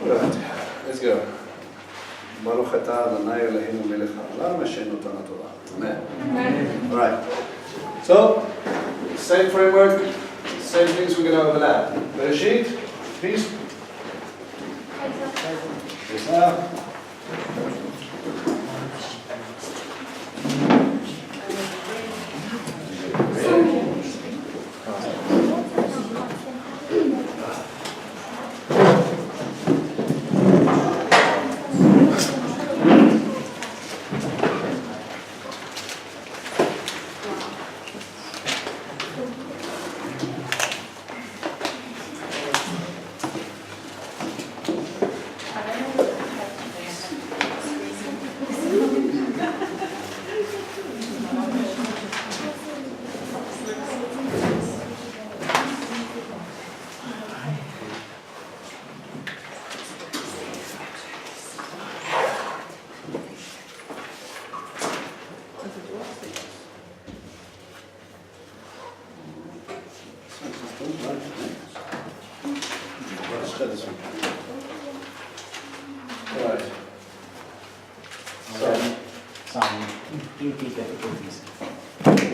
Right, let's go. Baruch atah Adonai Eloheinu melech haolam asher natan haTorah. Amen. All right. So, same framework, same things we're going to overlap. Bereshit, peace.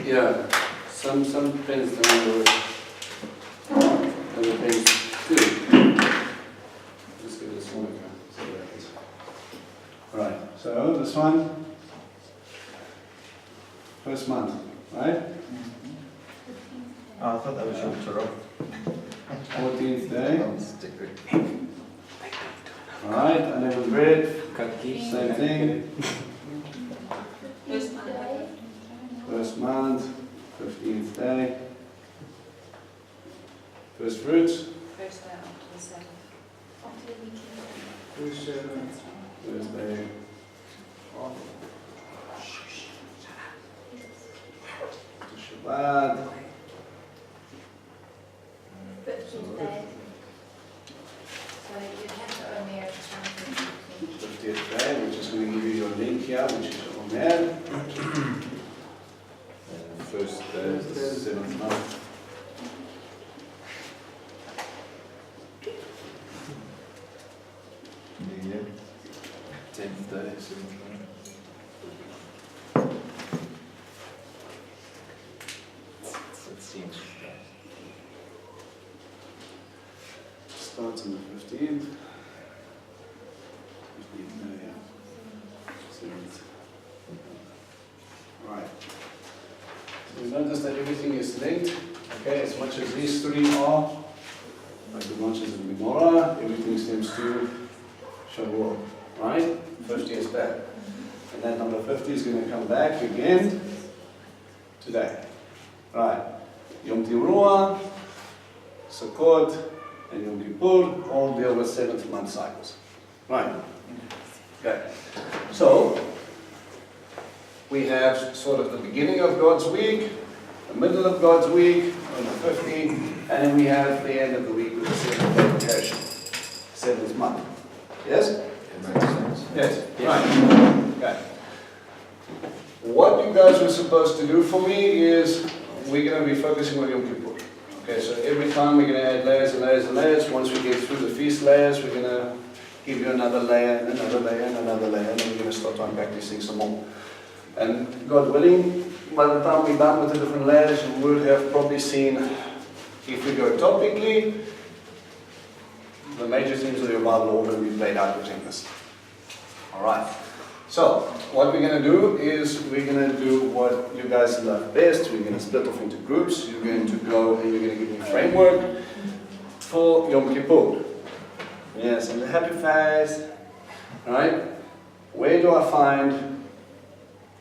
Yeah, some pens don't work. Other pens do. Just give this one a go. Alright, so this one, first month, right? Oh, I thought that was your Torah. 14th day. Alright, unleavened bread, same thing. First month, 15th day. First fruits. First day after the Sabbath. After the weekend. First day off. Shabbat. 15th day. So you'd have to Omer to 50th day, we're just going to give you your link here, which is Omer. First day is the 7th month. Yeah. 10th day, 7th month. It seems. Starts on the 15th. 15th day, 7th. Right. So we notice that everything is linked. Okay, as much as these three are, like the branches of the menorah, everything stems to Shavuot. Right? 50 is back. And then number 50 is going to come back again today. Right. Yom Teruah, Sukkot, and Yom Kippur all deal with 7th month cycles. Right. Okay. So, we have sort of the beginning of God's week, the middle of God's week, on the 15th, and then we have the end of the week with the 7th day vacation, 7th month. Yes? It makes sense. Yes. Right. Okay. What you guys were supposed to do for me is we're going to be focusing on Yom Kippur. Okay, so every time we're going to add layers and layers and layers. Once we get through the feast layers, we're going to give you another layer and another layer and another layer, and then we're going to start to unpack these things some more. And God willing, by the time we're done with the different layers, you would have probably seen, if we go topically, the major themes of your Bible all going to be played out within this. Alright. So, what we're going to do is we're going to do what you guys love best. We're going to split off into groups. You're going to go and you're going to give me a framework for Yom Kippur. Yes, and the happy face. Alright. Where do I find,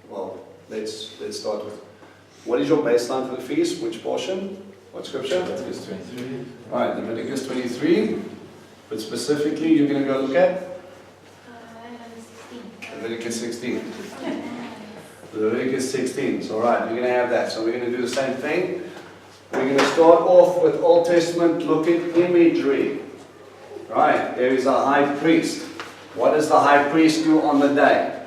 well, let's start with, what is your baseline for the feast? Which portion? What scripture? Leviticus 23. Alright, Leviticus 23. But specifically, you're going to go look at? Leviticus 16. Leviticus 16. So, alright, you're going to have that. So, we're going to do the same thing. We're going to start off with Old Testament, look at imagery. Right, there is a high priest. What does the high priest do on the day?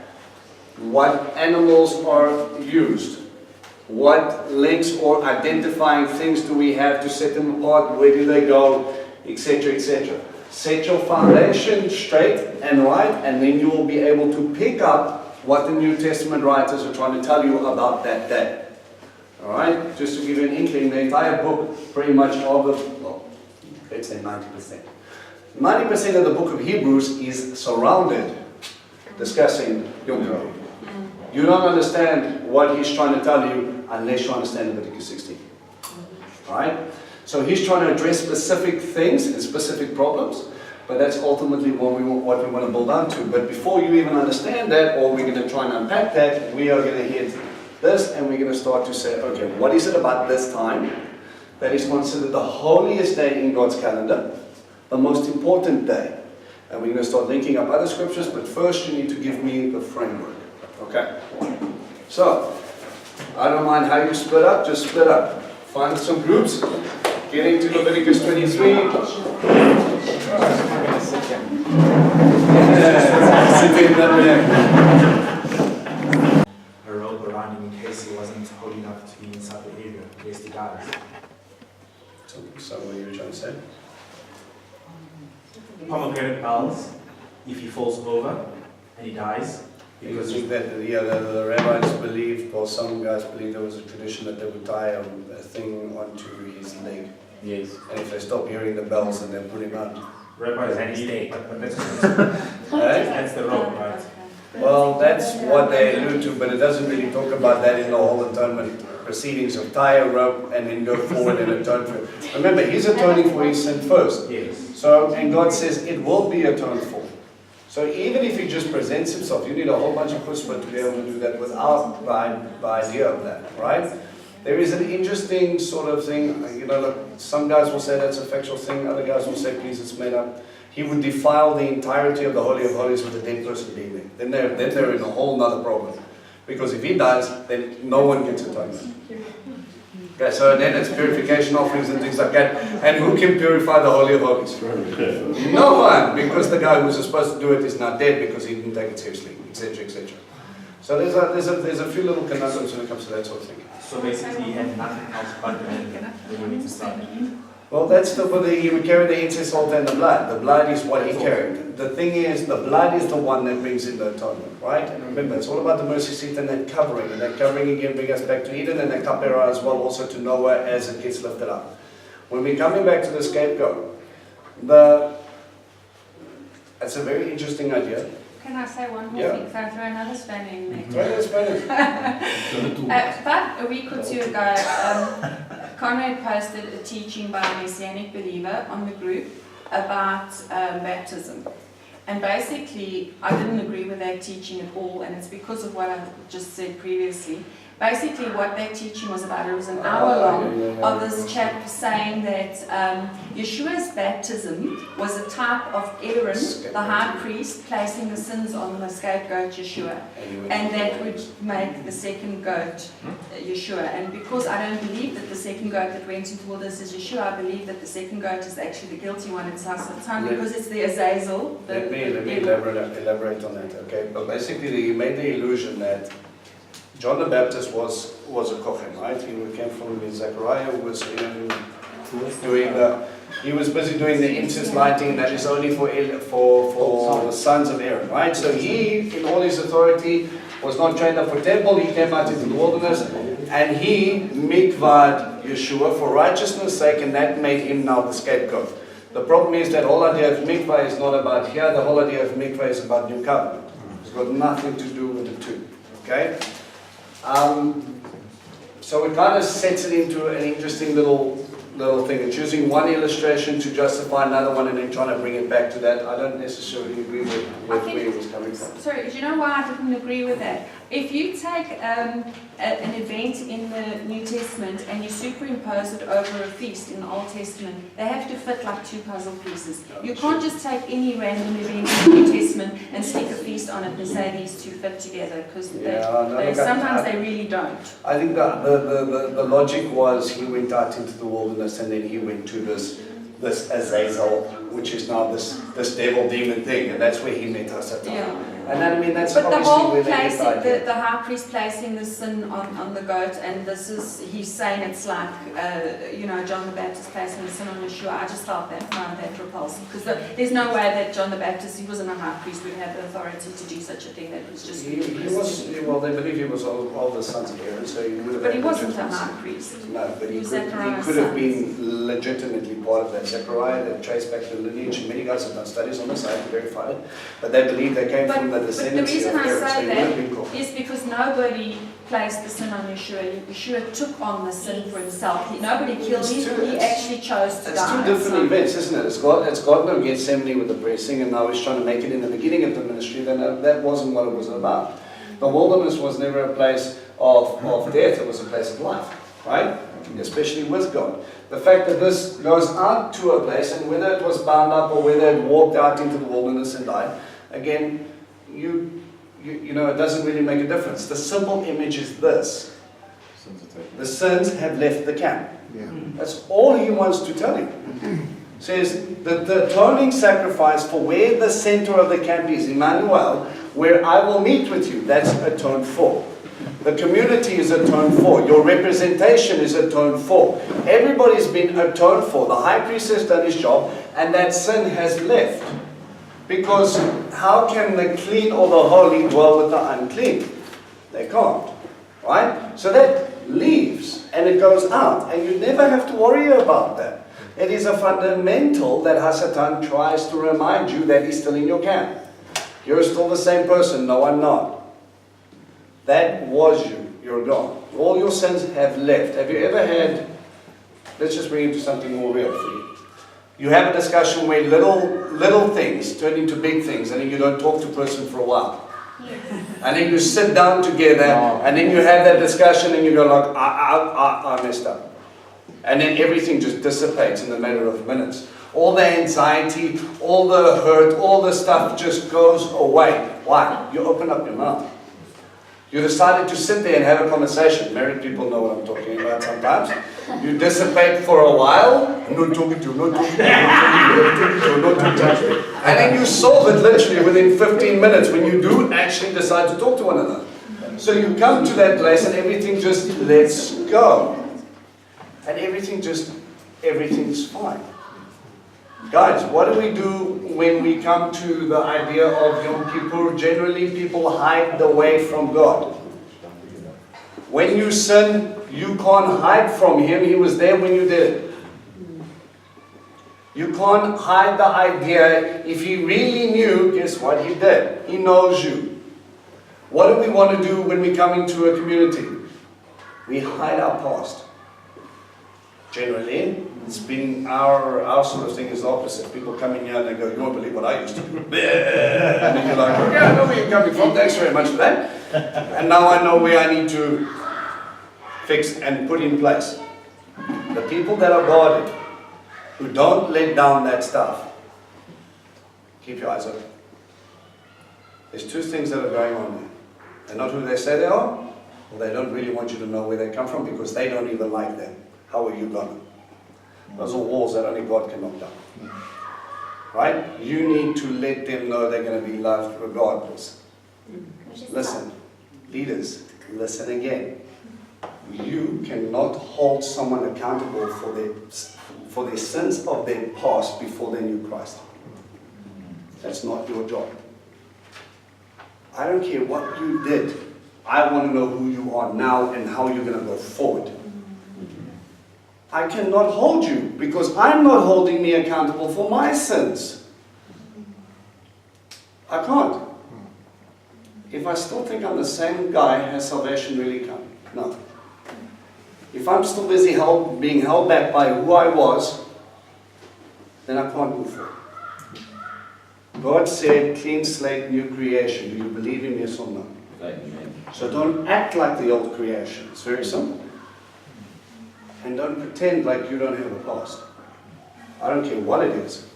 What animals are used? What links or identifying things do we have to set them apart? Where do they go? Etc., etc. set your foundation straight and right, and then you will be able to pick up what the New Testament writers are trying to tell you about that day. Alright, just to give you an inkling, the entire book, pretty much of the, well, let's say 90%. 90% of the book of Hebrews is surrounded discussing Yom Kippur. You don't understand what he's trying to tell you unless you understand Leviticus 16. Alright? So he's trying to address specific things and specific problems, but that's ultimately what we want to build onto. But before you even understand that, or we're going to try and unpack that, we are going to hit this, and we're going to start to say, okay, what is it about this time that is considered the holiest day in God's calendar, the most important day? And we're going to start linking up other scriptures, but first you need to give me the framework. Okay? So, I don't mind how you split up, just split up. Find some groups, get into Leviticus 23. Sit in there. A rope around him in case he wasn't old enough to be inside the area in case he dies. So what are you trying to say? Pomegranate bells, if he falls over and he dies, Because because that, yeah, the rabbis believed, or some guys believed there was a tradition that they would tie a thing onto his leg. Yes. And if they stop hearing the bells, then they put him out. rabbis And he's believe, dead. but Right? that's the rope, right? Well, that's what they allude to, but it doesn't really talk about that in the whole atonement proceedings of tie a rope and then go forward and atone for it. Remember, he's atoning for his sin first. Yes. So, and God says it will be atoned for. So even if he just presents himself, you need a whole bunch of chutzpah to be able to do that without the idea of that, right? There is an interesting sort of thing, you know, look, some guys will say that's a factual thing, other guys will say, please, it's made up. He would defile the entirety of the Holy of Holies with a dead person being there. Then they're in a whole nother problem. Because if he dies, then no one gets atonement. Okay, so then it's purification offerings and things like that. And who can purify the Holy of Holies? No one, because the guy who's supposed to do it is not dead because he didn't take it seriously, etc., etc. So there's a few little conundrums when it comes to that sort of thing. So basically he had nothing else but the when he went to start. Well, that's he would carry the incense altar and the blood. The blood is what he carried. The thing is, the blood is the one that brings in the atonement, right? And remember, it's all about the mercy seat and that covering. And that covering again brings us back to Eden and that kapera as well, also to Noah as it gets lifted up. When we're coming back to the scapegoat, it's a very interesting idea. Can I say one more Yeah. thing? Can I throw another spanner in there? Right, that's better. About a week or two ago, Conrad posted a teaching by a Messianic believer on the group about baptism. And basically, I didn't agree with that teaching at all, and it's because of what I just said previously. Basically, what that teaching was about, it was an hour long of this chap saying that Yeshua's baptism was a type of Aaron, the high priest, placing the sins on the scapegoat Yeshua. And that would make the second goat Yeshua. And because I don't believe that the second goat that went into wilderness is Yeshua, I believe that the second goat is actually the guilty one in House of Time because it's the Azazel. Let me elaborate on that, okay? But basically, he made the illusion that John the Baptist was a kohen, right? He came from Zechariah, who was he was busy doing the incense lighting that is only for the sons of Aaron, right? So he, in all his authority, was not trained up for temple. He came out into the wilderness and he mikvad Yeshua for righteousness' sake, and that made him now the scapegoat. The problem is that the whole idea of mikvah is not about here. The whole idea of mikvah is about new covenant. It's got nothing to do with the two, okay? So it kind of sets it into an interesting little thing. It's using one illustration to justify another one and then trying to bring it back to that. I don't necessarily agree with where it was coming from. Sorry, do you know why I didn't agree with that? If you take an event in the New Testament and you superimpose it over a feast in the Old Testament, they have to fit like two puzzle pieces. You can't just take any random event in the New Testament and stick a feast on it and say these two fit together, because sometimes they really don't. I think the logic was he went out into the wilderness and then he went to this Azazel, which is now this devil demon thing, and that's where he met us at. Yeah. And then, I mean, that's But the obviously whole where they get placing, the idea. the high priest placing the sin on the goat, and this is, he's saying it's like, you know, John the Baptist placing the sin on Yeshua. I just felt that, found that repulsive. Because there's no way that John the Baptist, he wasn't a high priest, would have the authority to do such a thing. That was just He was, well, they believe he was all the sons of Aaron, so he would have But he had wasn't a legitimacy. high priest. No, but he was could Zechariah's have son. been legitimately part of that. Zechariah, that traced back to the lineage. Many guys have done studies on this, I have to verify it. But they believe they came from the But the descendants reason of I Aaron, so say he would have that been called. is because nobody placed the sin on Yeshua. Yeshua took on the sin for himself. Nobody killed him. He actually chose to It's die. two different So- events, isn't it? It's God in Gethsemane with the pressing, and now he's trying to make it in the beginning of the ministry. Then that wasn't what it was about. The wilderness was never a place of death, it was a place of life, right? Especially with God. The fact that this goes out to a place, and whether it was bound up or whether it walked out into the wilderness and died, again, you know, it doesn't really make a difference. The simple image is this: the sins have left the camp. That's all he wants to tell you. Says that the atoning sacrifice for where the center of the camp is, Emmanuel, where I will meet with you, that's atoned for. The community is atoned for. Your representation is atoned for. Everybody's been atoned for. The high priest has done his job, and that sin has left. Because how can the clean or the holy dwell with the unclean? They can't. Right? So that leaves, and it goes out, and you never have to worry about that. It is a fundamental that Hasatan tries to remind you that he's still in your camp. You're still the same person. No, I'm not. That was you. You're gone. All your sins have left. Have you ever had, let's just bring it to something more real for you. You have a discussion where little things turn into big things, and then you don't talk to a person for a while. And then you sit down together, and then you have that discussion, and you go like, I messed up. And then everything just dissipates in a matter of minutes. All the anxiety, all the hurt, all the stuff just goes away. Why? You open up your mouth. You decided to sit there and have a conversation. Married people know what I'm talking about sometimes. You dissipate for a while. I'm not talking to you, I'm not talking to you, I'm not talking to you, I'm not talking to you. And then you solve it literally within 15 minutes when you do actually decide to talk to one another. So you come to that place and everything just lets go. And everything's fine. Guys, what do we do when we come to the idea of Yom Kippur? Generally, people hide away from God. When you sin, you can't hide from Him. He was there when you did it. You can't hide the idea. If He really knew, guess what He did? He knows you. What do we want to do when we come into a community? We hide our past. Generally, it's been our sort of thing is the opposite. People come in here and they go, you won't believe what I used to do. And then you're like, okay, I know where you're coming from, thanks very much for that. And now I know where I need to fix and put in place. The people that are guarded, who don't let down that stuff, keep your eyes open. There's two things that are going on there. They're not who they say they are, or they don't really want you to know where they come from because they don't even like them. How are you gonna? Those are walls that only God can knock down. Right? You need to let them know they're going to be loved regardless. Listen, leaders, listen again. You cannot hold someone accountable for their sins of their past before they knew Christ. That's not your job. I don't care what you did. I want to know who you are now and how you're going to go forward. I cannot hold you because I'm not holding me accountable for my sins. I can't. If I still think I'm the same guy, has salvation really come? No. If I'm still busy being held back by who I was, then I can't move forward. God said, clean slate, new creation. Do you believe him, yes or no? Amen. So don't act like the old creation. It's very simple. And don't pretend like you don't have a past. I don't care what it is.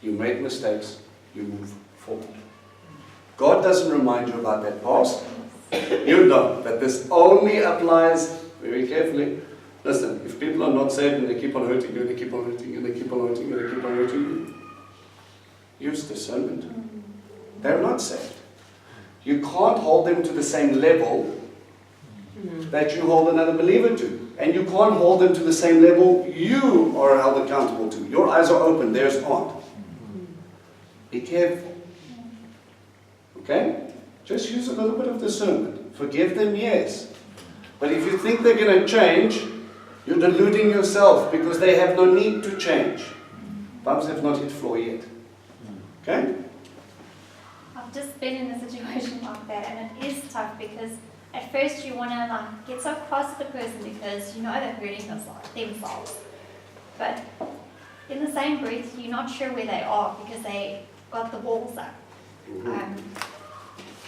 You make mistakes, you move forward. God doesn't remind you about that past. You don't. But this only applies, very carefully. Listen, if people are not saved and they keep on hurting you, they keep on hurting you, they keep on hurting you, they keep on hurting you, use discernment. They're not saved. You can't hold them to the same level that you hold another believer to. And you can't hold them to the same level you are held accountable to. Your eyes are open, theirs aren't. Be careful. Okay? Just use a little bit of discernment. Forgive them, yes. But if you think they're going to change, you're deluding yourself because they have no need to change. Bums have not hit floor yet. Okay? I've just been in a situation like that, and it is tough because at first you want to like get so close to the person because you know they're hurting themselves. But in the same breath, you're not sure where they are because they got the walls up.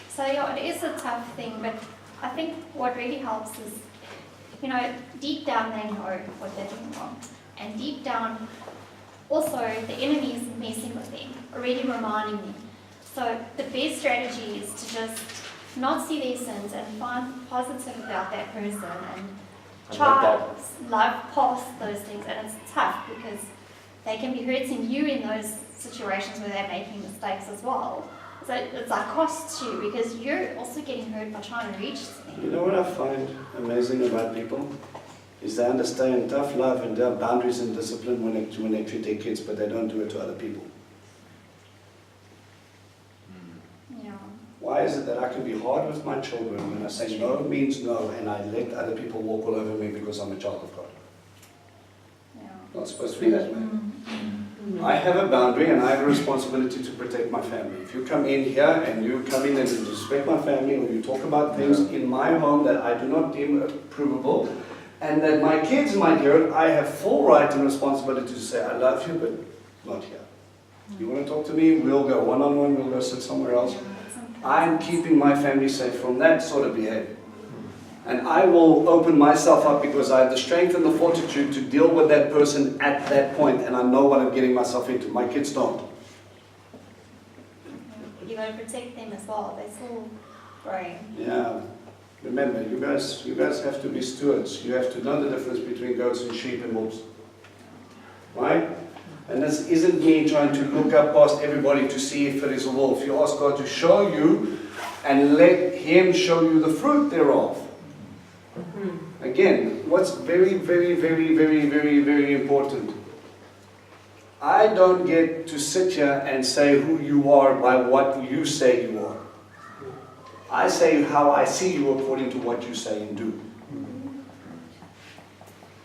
So yeah, it is a tough thing, but I think what really helps is, you know, deep down they know what they're doing wrong. And deep down, also, the enemy is messing with them, already reminding them. So the best strategy is to just not see their sins and find positive about that person and try love past those things. And it's tough because they can be hurting you in those situations where they're making mistakes as well. So it's like costs you because you're also getting hurt by trying to reach them. You know what I find amazing about people? Is they understand tough love and their boundaries and discipline when they treat their kids, but they don't do it to other people. Yeah. Why is it that I can be hard with my children when I say no means no and I let other people walk all over me because I'm a child of God? Yeah. Not supposed to be that way. I have a boundary and I have a responsibility to protect my family. If you come in here and you come in and disrespect my family or you talk about things in my home that I do not deem approvable and that my kids might hear it, I have full right and responsibility to say, I love you, but not here. You want to talk to me? We'll go one-on-one, we'll go sit somewhere else. I'm keeping my family safe from that sort of behavior. And I will open myself up because I have the strength and the fortitude to deal with that person at that point, and I know what I'm getting myself into. My kids don't. You got to protect them as well. They're still growing. Yeah. Remember, you guys have to be stewards. You have to know the difference between goats and sheep and wolves. Right? And this isn't me trying to look up past everybody to see if it is a wolf. You ask God to show you and let Him show you the fruit thereof. Again, what's very, very, very, very, very, very important. I don't get to sit here and say who you are by what you say you are. I say how I see you according to what you say and do.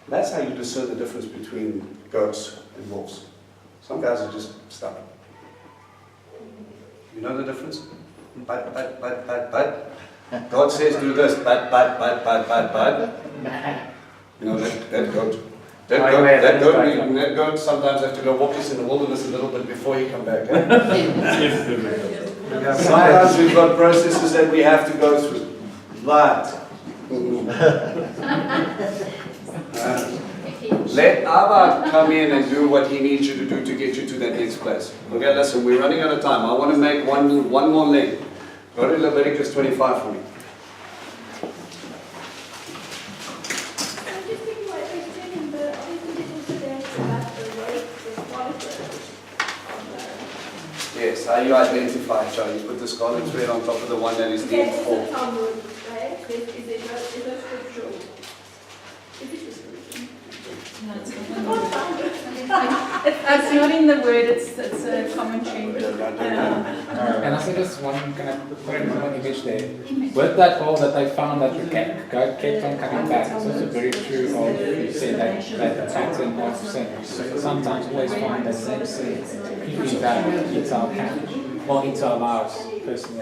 That's how you discern the difference between goats and wolves. Some guys are just stubborn. You know the difference? But. God says do this, but. You know, that goat. That goat sometimes have to go walk us in the wilderness a little bit before he come back. Eh? Sometimes we've got processes that we have to go through. But let Abba come in and do what he needs you to do to get you to that next place. Okay, listen, we're running out of time. I want to make one more link. Go to Leviticus 25 for me. Yes, how you identify each other. You put the scarlet thread on top of the one that is deemed full. It's not in the word, it's a commentary. And I see this one kind of one image there. With that hole that I found that God kept on coming back, it's also very true of you say that pattern of sin. Sometimes we always find that same sin creeping back into our camp, or into our lives personally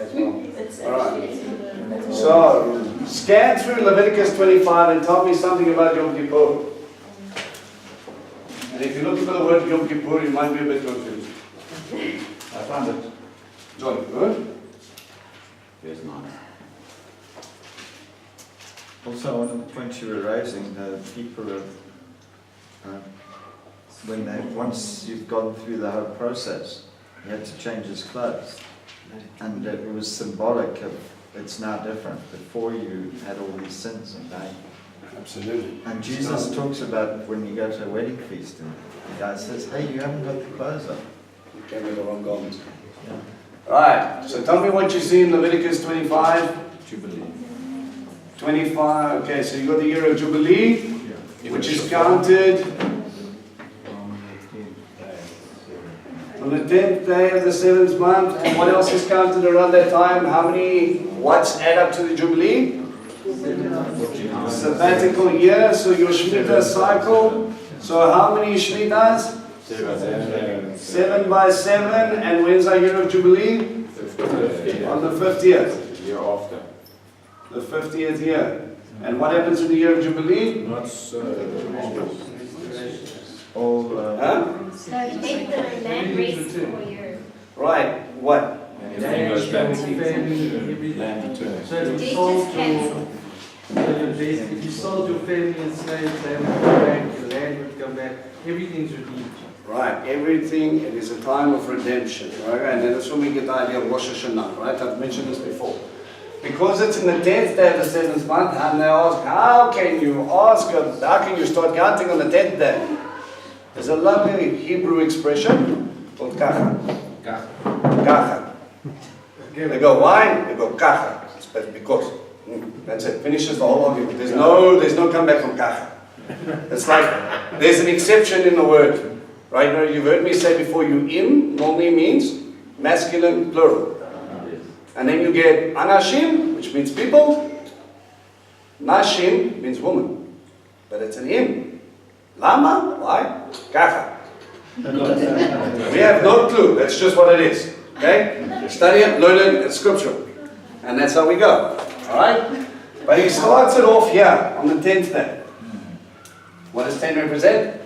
as well. Alright. So, scan through Leviticus 25 and tell me something about Yom Kippur. And if you look for the word Yom Kippur, you might be a bit confused. I found it. John, good? There's none. Also, on the point you were raising, the people of, once you've gone through the whole process, he had to change his clothes. And it was symbolic of, it's now different. Before you had all these sins and pain. Absolutely. And Jesus talks about when you go to a wedding feast and the guy says, hey, you haven't got the clothes on. You came with the wrong garments. Yeah. Right, so tell me what you see in Leviticus 25. Jubilee. 25, okay, so you got the year of Jubilee, which is counted on the 10th day of the 7th month. And what else is counted around that time? How many watts add up to the Jubilee? Sabbatical year, so your Shemitah cycle. So how many Shemitahs? 7 by 7, and when's our year of Jubilee? On the 50th. Year after. The 50th year. And what happens in the year of Jubilee? All, Huh? So let the land rest for a year. Right, what? Everything goes back to Land returns. So if They you sold just cancel. if you sold your family and slaves, they would come back, your land would come back, everything's redeemed. Right, everything, it is a time of redemption. Right? And that's when we get the idea of Rosh Hashanah, right? I've mentioned this before. Because it's in the 10th day of the 7th month, and they ask, how can you start counting on the 10th day? There's a lovely Hebrew expression called kacha. Kacha. They go, why? They go, kacha. It's because. That's it. Finishes the whole argument. There's no comeback from kacha. It's like, there's an exception in the word. Right? Now, you've heard me say before, normally means masculine plural. And then you get anashim, which means people. Nashim means woman. But it's an im. Lama? Why? Kacha. We have no clue. That's just what it is. Okay? Study it, learn it, it's scriptural. And that's how we go. Alright? But he starts it off here on the 10th day. What does 10 represent?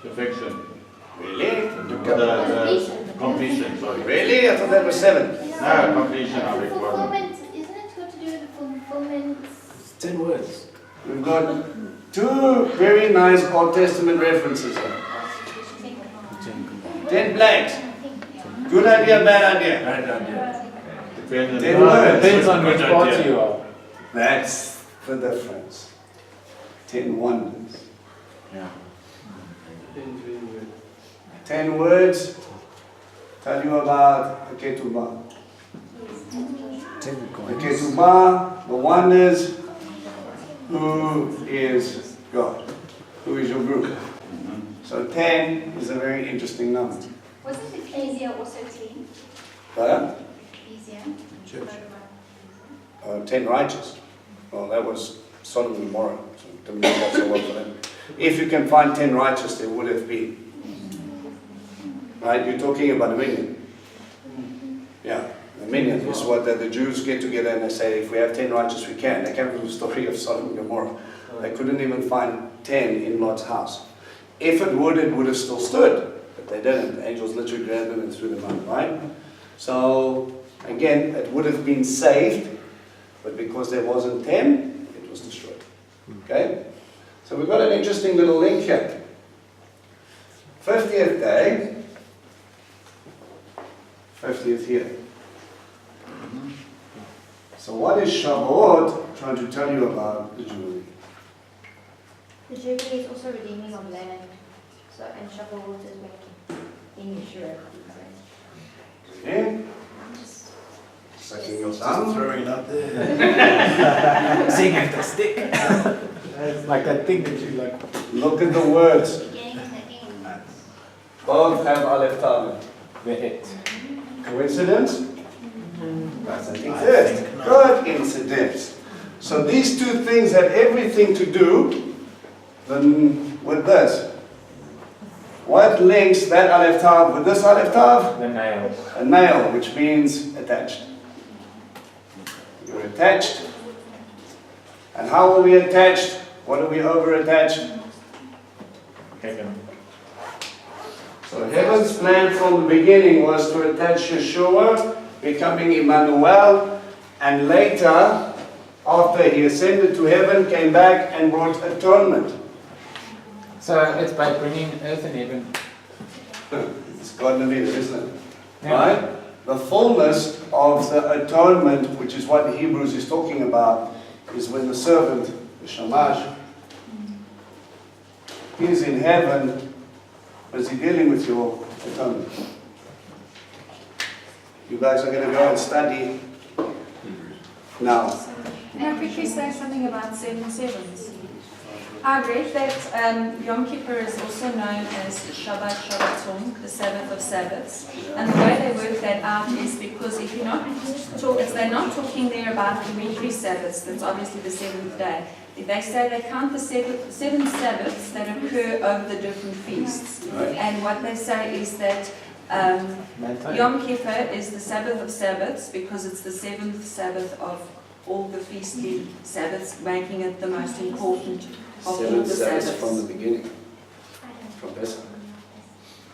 Perfection. Really? Completion, sorry. Really? I thought that was 7. No, completion of it. Fulfillment, isn't it got to do with the fulfillment? 10 words. We've got 2 very nice Old Testament references here. 10 blanks. Good idea, bad idea. Bad idea. Depends 10 words. Depends on which party you are. That's the difference. 10 wonders. Yeah. 10 words tell you about the ketubah. The ketubah, the wonders, who is God? Who is your group? So 10 is a very interesting number. Wasn't Ecclesia also 10? But, Ecclesia? 10 righteous. Well, that was Sodom and Gomorrah. So it didn't work out so well for them. If you can find 10 righteous, there would have been. Right? You're talking about a million. Yeah, a million is what the Jews get together and they say, if we have 10 righteous, we can. They came from the story of Sodom and Gomorrah. They couldn't even find 10 in Lot's house. If it would have still stood. But they didn't. The angels literally grabbed them and threw them out, right? So, again, it would have been saved, but because there wasn't 10, it was destroyed. Okay? So we've got an interesting little link here. 50th day, 50th year. So what is Shavuot trying to tell you about the Jubilee? The Jubilee is also redeeming of land. So, and Shavuot is when in Yeshua. Okay? Sucking your thumb. Throwing it up there. Seeing if they stick. Like that thing that you like. Look at the words. Beginning and the end. Both have Aleph Tav. The hit. Coincidence? Doesn't exist. Good incidence. So these two things have everything to do with this. What links that Aleph Tav with this Aleph Tav? The nail. A nail, which means attached. You're attached. And how are we attached? What are we over attached? Heaven. So heaven's plan from the beginning was to attach Yeshua, becoming Emmanuel, and later, after he ascended to heaven, came back and brought atonement. So it's by bringing earth and heaven. It's God and Eden, isn't it? Yeah. Right? The fullness of the atonement, which is what the Hebrews is talking about, is when the servant, the Shamash, is in heaven, busy dealing with your atonement. You guys are going to go and study now. Can I quickly say something about 7 sevens? I read that Yom Kippur is also known as Shabbat Shabbaton, the Sabbath of Sabbaths. And the way they work that out is because if you're not they're not talking there about the weekly Sabbaths, that's obviously the 7th day. If they say they count the 7 Sabbaths that occur over the different feasts. Right. And what they say is that Yom Kippur is the Sabbath of Sabbaths because it's the 7th Sabbath of all the feastly Sabbaths, making it the most important of all 7 the Sabbaths Sabbaths. from the beginning, from Pesach.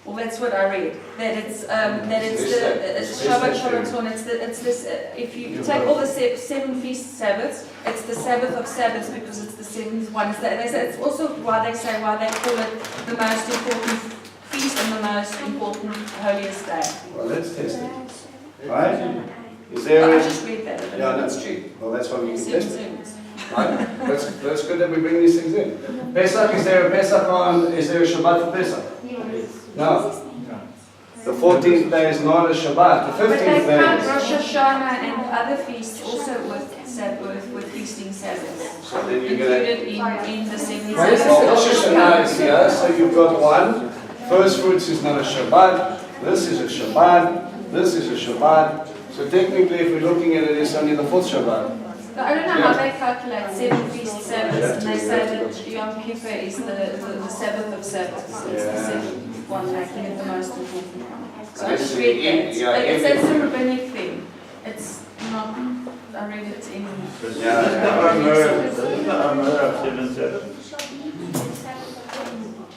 Well, that's what I read. That it's it's Shabbat Shabbaton. It's this. If you take all the 7 feast Sabbaths, it's the Sabbath of Sabbaths because it's the 7th one. They say it's also why they call it the most important feast and the most important holiest day. Well, let's test it. Right? Is But there I a... just read that. I don't Yeah, know if that's it's true. Well, that's why we can 7 test it. sevens. Right? That's good that we bring these things in. Pesach, is there a Pesach on... Is there a Shabbat for Pesach? No. The 14th day is not a Shabbat. The But 15th they day count is. Rosh Hashanah and other feasts also with feasting Sabbaths. So then you're going to... Included in the 7 Why is Sabbaths. this Well, Rosh a- Hashanah is here, so you've got one. First fruits is not a Shabbat. This is a Shabbat. This is a Shabbat. So technically, if we're looking at it, it's only the 4th Shabbat. I don't know how they calculate 7 feast Sabbaths, and they say that Yom Kippur is the Sabbath of Sabbaths. It's the 7th one, making it the most important one. So I just read that. Yeah, It's a rabbinic thing. It's not, I read it in...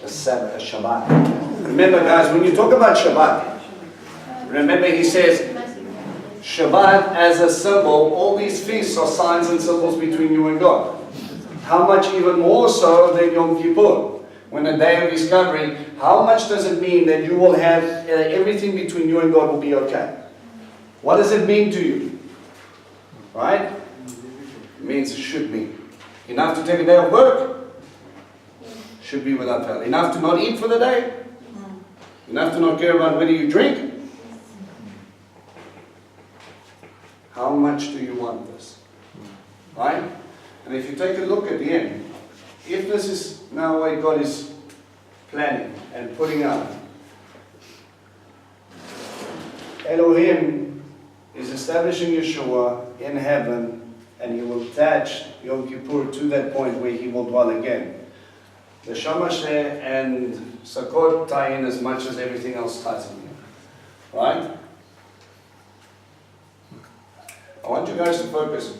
A Sabbath, a Shabbat. Remember, guys, when you talk about Shabbat, remember he says, Shabbat as a symbol, all these feasts are signs and symbols between you and God. How much even more so than Yom Kippur? When the day of his covering, how much does it mean that you will have everything between you and God will be okay? What does it mean to you? Right? It means it should be. Enough to take a day of work? Should be without fail. Enough to not eat for the day? Enough to not care about whether you drink? How much do you want this? Right? And if you take a look at the end, if this is now what God is planning and putting out, Elohim is establishing Yeshua in heaven, and he will attach Yom Kippur to that point where he will dwell again. The Shamash and Sukkot tie in as much as everything else ties in here. Right? I want you guys to focus.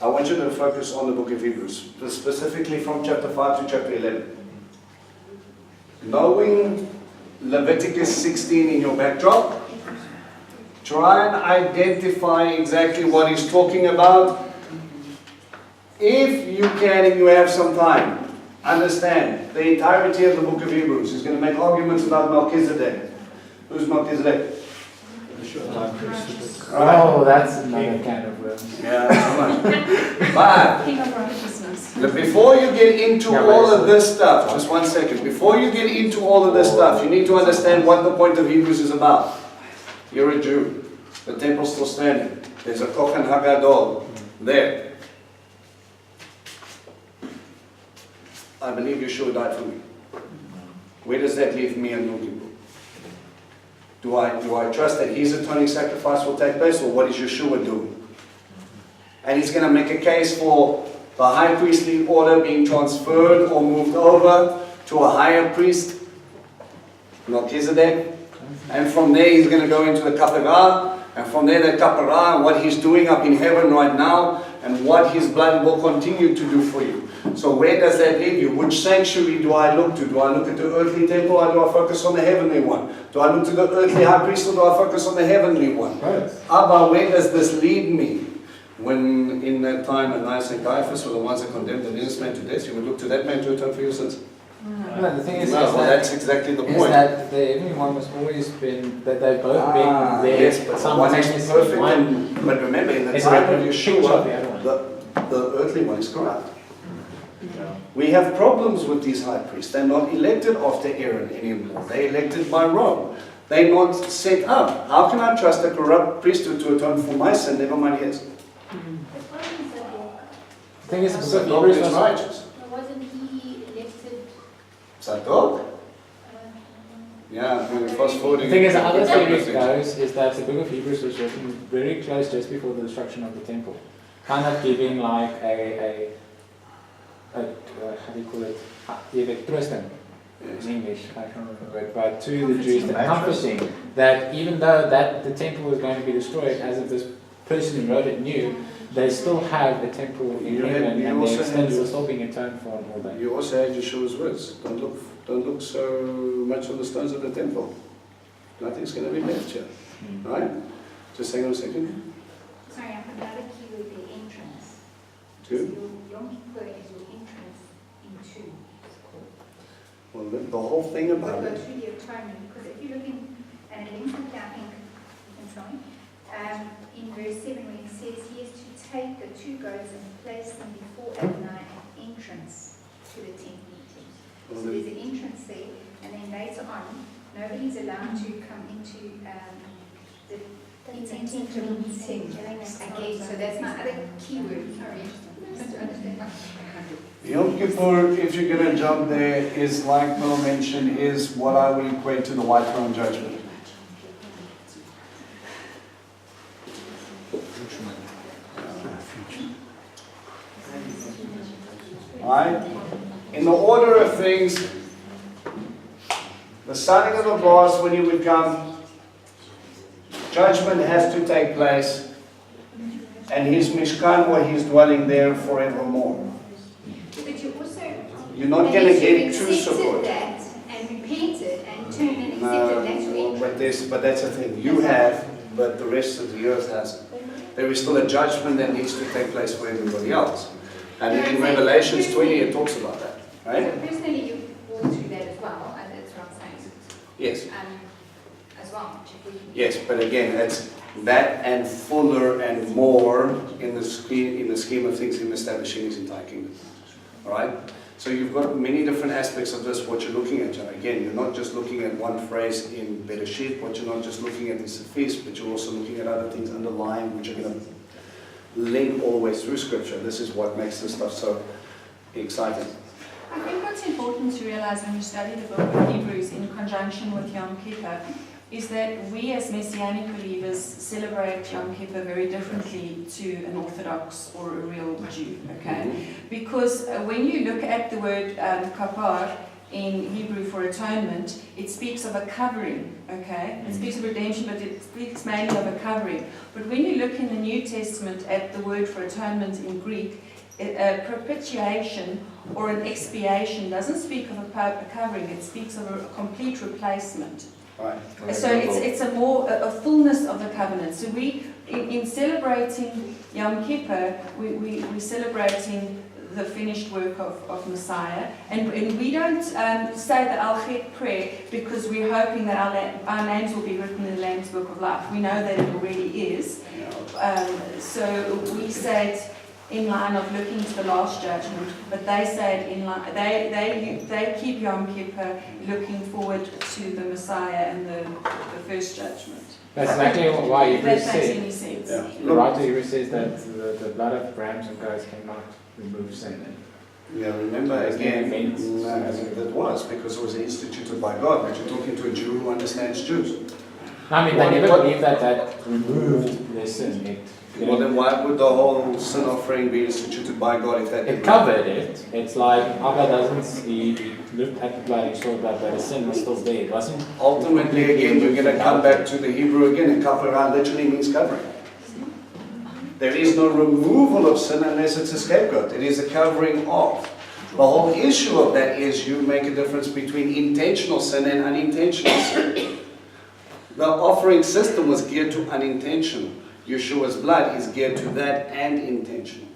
I want you to focus on the book of Hebrews, specifically from chapter 5 to chapter 11. Knowing Leviticus 16 in your backdrop, try and identify exactly what he's talking about. If you can and you have some time, understand the entirety of the book of Hebrews. He's going to make arguments about Melchizedek. Who's Melchizedek? Oh, that's another kind of worms. Yeah, so much. But King of righteousness. before you get into all of this stuff, just one second, before you get into all of this stuff, you need to understand what the point of Hebrews is about. You're a Jew. The temple's still standing. There's a Kohen Hagadol there. I believe Yeshua died for me. Where does that leave me and Yom Kippur? Do I trust that his atoning sacrifice will take place, or what is Yeshua doing? And he's going to make a case for the high priestly order being transferred or moved over to a higher priest, Melchizedek. And from there he's going to go into the Kapara, and from there the Kapara and what he's doing up in heaven right now, and what his blood will continue to do for you. So where does that leave you? Which sanctuary do I look to? Do I look at the earthly temple, or do I focus on the heavenly one? Do I look to the earthly high priest, or do I focus on the heavenly one? Abba, where does this lead me? When in that time Ananias and Caiaphas were the ones that condemned the innocent man to death, you would look to that man to atone for your sins. No, the thing is, No, well, that's exactly the is point. that the heavenly one has always been, that they've both been there Yes, but one is simultaneously. perfect. One But remember, in the is time a of picture of the other Yeshua, one. the earthly one is corrupt. We have problems with these high priests. They're not elected after Aaron anymore. They're elected by Rome. They're not set up. How can I trust a corrupt priesthood to atone for my sin, never mind his? The thing is, So because God Hebrews is was righteous. Wasn't he elected? Zadok? Yeah, I mean, fast The forwarding. thing is, the other thing things. it goes is that the book of Hebrews was written very close just before the destruction of the temple, kind of giving like a how do you call it? Tröstung Yes. in English, I can't remember the word, but to the Jews, that Mattress. comforting that even though that the temple was going to be destroyed, as if this person who wrote it knew, they still have a temple in You heaven, had- you and also their sins had- will still being atoned for and all that. You also had Yeshua's words. Don't look so much on the stones of the temple. Nothing's going to be left here. Right? Just hang on a second. Sorry, I have another key with the entrance. Two. Yom Kippur is your entrance into. Well, the whole thing We'll about go it. through the atonement, because if you're looking, and it links with that, I think, you can try, in verse 7 where it says, he is to take the two goats and place them before Adonai at entrance to the tent meetings. So there's an entrance there, and then later on, nobody's allowed to come into the tent meeting again. So that's my other key word, sorry. Just to understand. Yom Kippur, if you're going to jump there, is like Bill mentioned, is what I would equate to the white throne judgment. Right? In the order of things, the sounding of the brass when you would come, judgment has to take place, and his Mishkan or his dwelling there forevermore. But you also, You're not going to get true accepted support. that and repented and turned and accepted that's your No, entrance. but that's the thing. You have, but the rest of the earth hasn't. There is still a judgment that needs to take place for everybody else. And in Revelations 20, it talks about that, right? So personally, you walked through that as well, and that's what I'm saying. Yes. As well. Yes, but again, it's that and fuller and more in the scheme of things in establishing his entire kingdom. All right? So you've got many different aspects of this, what you're looking at. Again, you're not just looking at one phrase in Bereshit, what you're not just looking at is the feast, but you're also looking at other things underlying, which are going to link all the way through Scripture. This is what makes this stuff so exciting. I think what's important to realize when you study the book of Hebrews in conjunction with Yom Kippur is that we as Messianic believers celebrate Yom Kippur very differently to an Orthodox or a real Jew, okay? Because when you look at the word kapar in Hebrew for atonement, it speaks of a covering, okay? It speaks of redemption, but it speaks mainly of a covering. But when you look in the New Testament at the word for atonement in Greek, propitiation or an expiation doesn't speak of a covering, it speaks of a complete replacement. Right. So it's a fullness of the covenant. So we, in celebrating Yom Kippur, we're celebrating the finished work of Messiah, and we don't say the Al Chet prayer because we're hoping that our names will be written in the Lamb's Book of Life. We know that it already is. So we say it in line of looking to the last judgment, but they say it in line. They keep Yom Kippur looking forward to the Messiah and the first judgment. That's exactly why If Hebrews that makes says. any sense. Yeah. The writer Hebrews says that the blood of rams and goats cannot remove sin. Yeah, remember again, that was because it was instituted by God, but you're talking to a Jew who understands Jews. I mean, they never believe that removed their sin. Well, then why would the whole sin offering be instituted by God if that It covered it. It's like Abba doesn't, he looked at the blood, he saw blood, but the sin was still there. It wasn't. Ultimately, again, we're going to come back to the Hebrew again, and kapara literally means covering. There is no removal of sin unless it's a scapegoat. It is a covering of. The whole issue of that is you make a difference between intentional sin and unintentional sin. The offering system was geared to unintentional. Yeshua's blood is geared to that and intentional.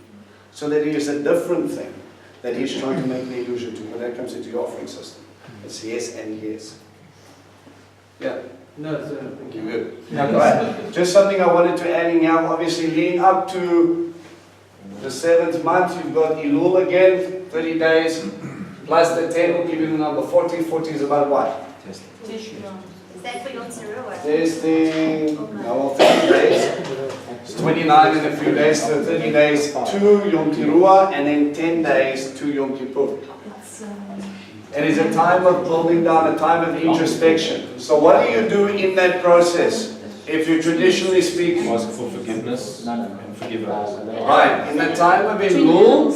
So that it is a different thing that he's trying to make the illusion to, but that comes into your offering system. It's yes and yes. Yeah. No, sir, thank You you. good? No, Right. Just something I wanted to add in here. Obviously, leading up to the 7th month, you've got Elul again, 30 days, plus the 10 will give you the number 40. 40 is about what? Testing. Is that for your Teruah? Testing, no, 30 days. It's 29 in a few days, so 30 days to Yom Teruah, and then 10 days to Yom Kippur. It is a time of building down, a time of introspection. So what do you do in that process? If you traditionally speak, Ask for forgiveness and forgive others. right, in the time of Elul,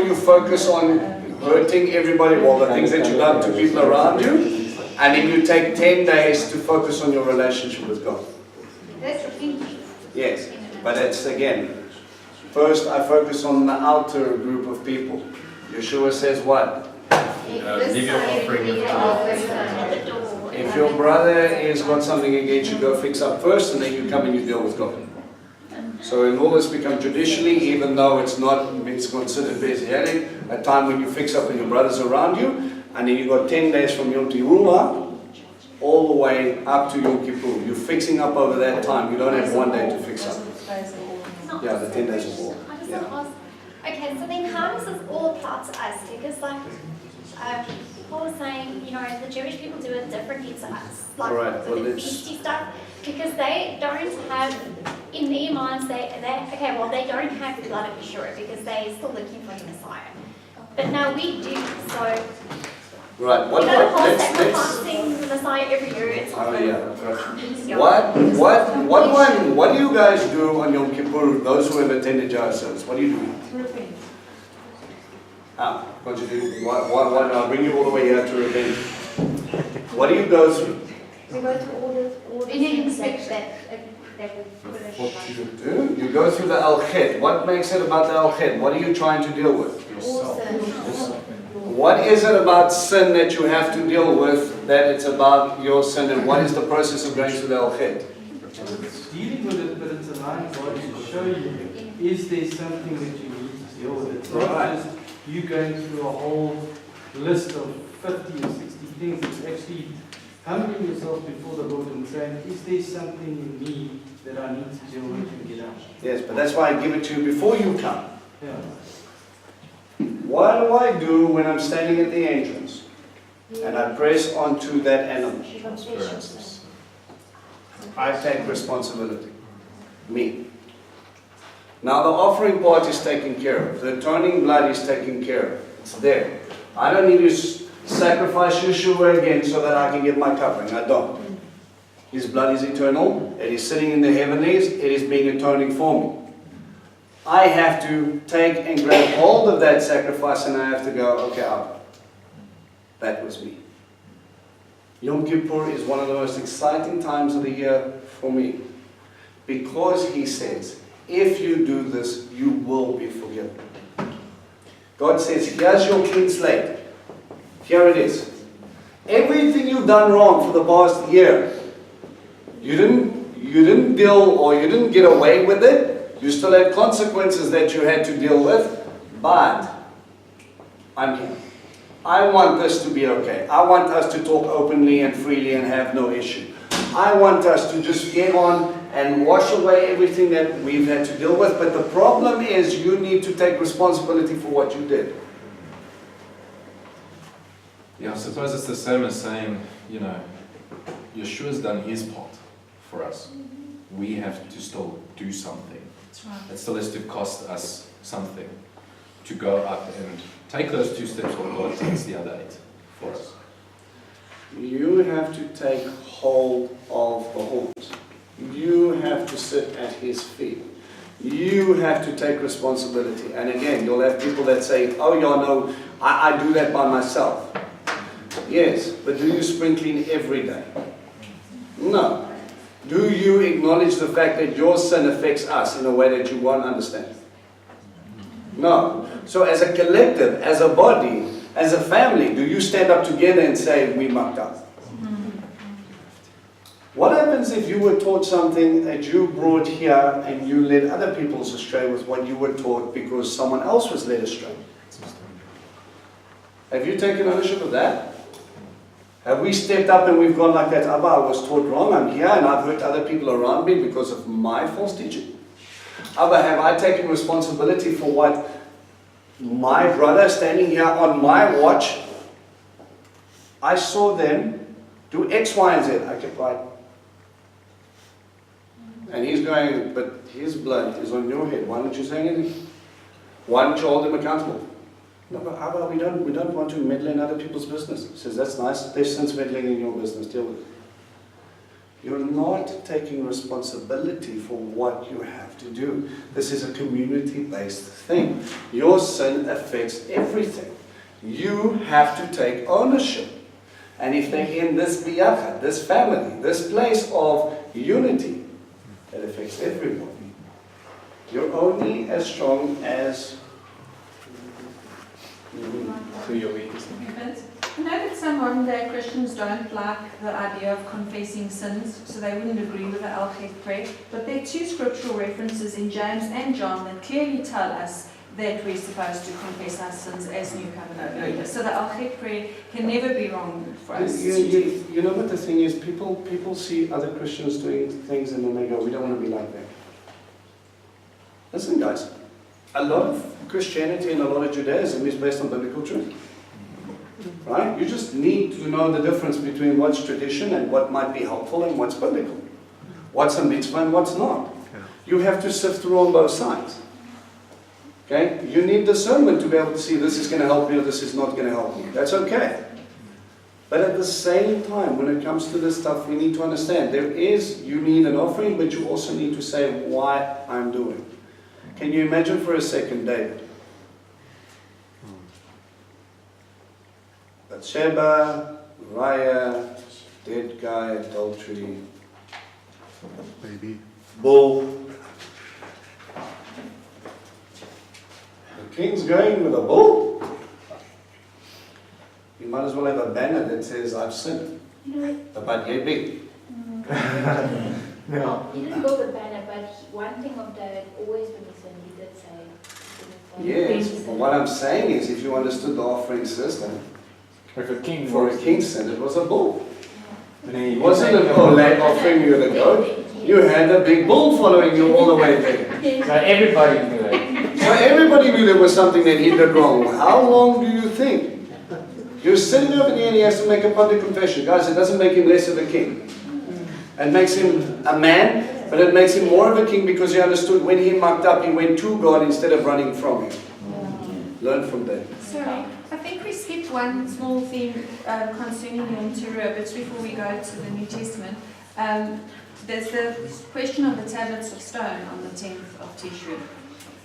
you focus on hurting everybody, well, the things that you've done to people around you, and then you take 10 days to focus on your relationship with God. That's repentance. Yes, but it's again, first I focus on the outer group of people. Yeshua says what? Leave your offering At the door. If your brother has got something against you, go fix up first, and then you come and you deal with God. So in all this become traditionally, even though it's not, it's considered Messianic, a time when you fix up with your brothers around you, and then you got 10 days from Yom Teruah all the way up to Yom Kippur. You're fixing up over that time. You don't have one day to fix up. Yeah, the 10 days of war. I just Yeah. want to ask, okay, so then how does this all apply to us? Because like, Paul was saying, you know, the Jewish people do it differently to us. Like Right, the well, it's- feasty stuff, because they don't have, in their minds, they don't have the blood of Yeshua because they're still looking for the Messiah. But now we do, so, Right, you know, the whole sacrificing the Messiah every year, it's Oh often, yeah. What do you guys do on Yom Kippur? Those who have attended Jar service, what do you do? What do you do? What? I'll bring you all the way here to repent. What do you go through? We go through all the And then things that we put What do you do? You go through the Al-Chet. What makes it about the Al-Chet? What are you trying to deal with? What is it about sin that you have to deal with that it's about your sin, and what is the process of going through the Al-Chet? It's dealing with it, but it's allowing God to show you, is there something that you need to deal with? It's not Right. just you going through a whole list of 50 or 60 things. It's actually humbling yourself before the Lord and saying, is there something in me that I need to deal with and get out? Yes, but that's why I give it to you before you come. Yeah. What do I do when I'm standing at the entrance and I press onto that animal? I take responsibility. Me. Now the offering part is taken care of. The atoning blood is taken care of. It's there. I don't need to sacrifice Yeshua again so that I can get my covering. I don't. His blood is eternal. It is sitting in the heavenlies. It is being atoning for me. I have to take and grab hold of that sacrifice, and I have to go, okay, Abba, that was me. Yom Kippur is one of the most exciting times of the year for me, because he says, if you do this, you will be forgiven. God says, here's your clean slate. Here it is. Everything you've done wrong for the past year, you didn't deal, or you didn't get away with it. You still had consequences that you had to deal with, but I'm here. I want this to be okay. I want us to talk openly and freely and have no issue. I want us to just get on and wash away everything that we've had to deal with, but the problem is you need to take responsibility for what you did. Yeah, I suppose it's the same as saying, you know, Yeshua's done his part for us. We have to still do something. It still has to cost us something to go up and take those 2 steps while God takes the other 8 for us. You have to take hold of the horns. You have to sit at his feet. You have to take responsibility. And again, you'll have people that say, oh, yeah, no, I do that by myself. Yes, but do you spring clean every day? No. Do you acknowledge the fact that your sin affects us in a way that you won't understand? No. So as a collective, as a body, as a family, do you stand up together and say, we mucked up? What happens if you were taught something that you brought here and you led other people astray with what you were taught because someone else was led astray? Have you taken ownership of that? Have we stepped up and we've gone like that, Abba, I was taught wrong, I'm here and I've hurt other people around me because of my false teaching? Abba, have I taken responsibility for what my brother standing here on my watch I saw them do X, Y, and Z. I kept quiet. And he's going, but his blood is on your head. Why don't you say anything? Why don't you hold him accountable? No, but how about we don't want to meddle in other people's business. He says, that's nice. Their sin's meddling in your business. Deal with it. You're not taking responsibility for what you have to do. This is a community-based thing. Your sin affects everything. You have to take ownership. And if they're in this biyachad, this family, this place of unity, it affects everyone. You're only as strong as To your weakest. I know that some modern day Christians don't like the idea of confessing sins, so they wouldn't agree with the Al-Khet prayer, but there are two scriptural references in James and John that clearly tell us that we're supposed to confess our sins as New Covenant believers. So the Al-Khet prayer can never be wrong for us. You know what the thing is? People see other Christians doing things and then they go, we don't want to be like that. Listen, guys. A lot of Christianity and a lot of Judaism is based on biblical truth. Right? You just need to know the difference between what's tradition and what might be helpful and what's biblical. What's a mitzvah and what's not. You have to sift through on both sides. Okay? You need discernment to be able to see this is going to help me or this is not going to help me. That's okay. But at the same time, when it comes to this stuff, we need to understand you need an offering, but you also need to say why I'm doing. Can you imagine for a second, David? Bathsheba, Uriah, dead guy, adultery, Baby. bull. The king's going with a bull. You might as well have a banner that says, I've sinned. But yet big. No. He didn't build a banner, but one thing of David, always when he sinned, he did say. Yes, but what I'm saying is, if you understood the offering system, If a king for a was- king's sin, it was a bull. And then It you wasn't take a the- lad offering you the goat. You had a big bull following you all the way there. So everybody knew that. So everybody knew there was something that he did wrong. How long do you think? You're sitting over there and he has to make a public confession. Guys, it doesn't make him less of a king. It makes him a man, but it makes him more of a king because he understood when he mucked up, he went to God instead of running from him. Learn from that. Sorry, I think we skipped one small thing concerning Yom Kippur, but before we go to the New Testament. There's the question of the tablets of stone on the 10th of Tishri.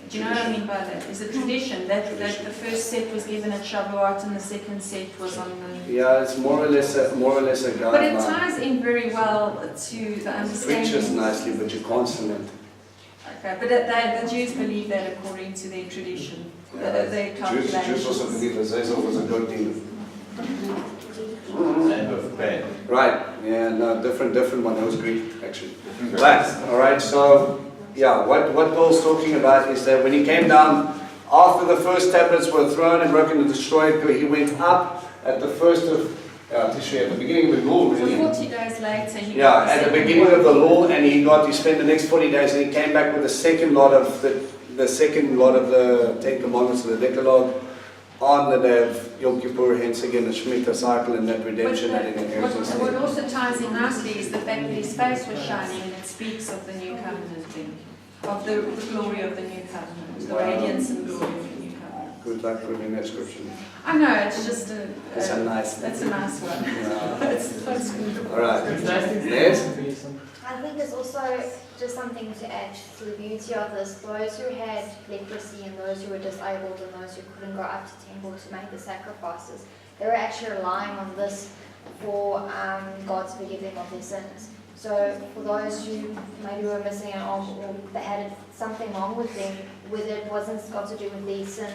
Do you know what I mean by that? Is it tradition that the first set was given at Shavuot and the second set was on the... Yeah, it's more or less a guideline. But it ties in very well to the understanding. Preaches nicely, but you can't cement. Okay, but the Jews believe that according to their tradition. Their Jews also believe that Zazel was a goat demon. And of bed. Right, yeah, no, different one. That was Greek, actually. Right, alright, so, yeah, what Paul's talking about is that when he came down, after the first tablets were thrown and broken and destroyed, he went up at the first of Tishrei, at the beginning of the law, really. So 40 days later, he Yeah, at the beginning of the law, and he spent the next 40 days, and he came back with the second lot of the second lot of the Ten Commandments, the Decalogue, on the day of Yom Kippur, hence again the Shemitah cycle and that redemption and inheritance. What also ties in nicely is the fact that his face was shining, and it speaks of the new covenant thing, of the glory of the new covenant, the radiance and glory of the new covenant. Good luck proving that scripture. I know, it's just It's a nice That's a nice one. Yeah. It's good. All right. Yes? I think there's also just something to add to the beauty of this. Those who had leprosy and those who were disabled and those who couldn't go up to temple to make the sacrifices, they were actually relying on this for God to forgive them of their sins. So for those who maybe were missing an arm or they had something wrong with them, whether it wasn't got to do with their sin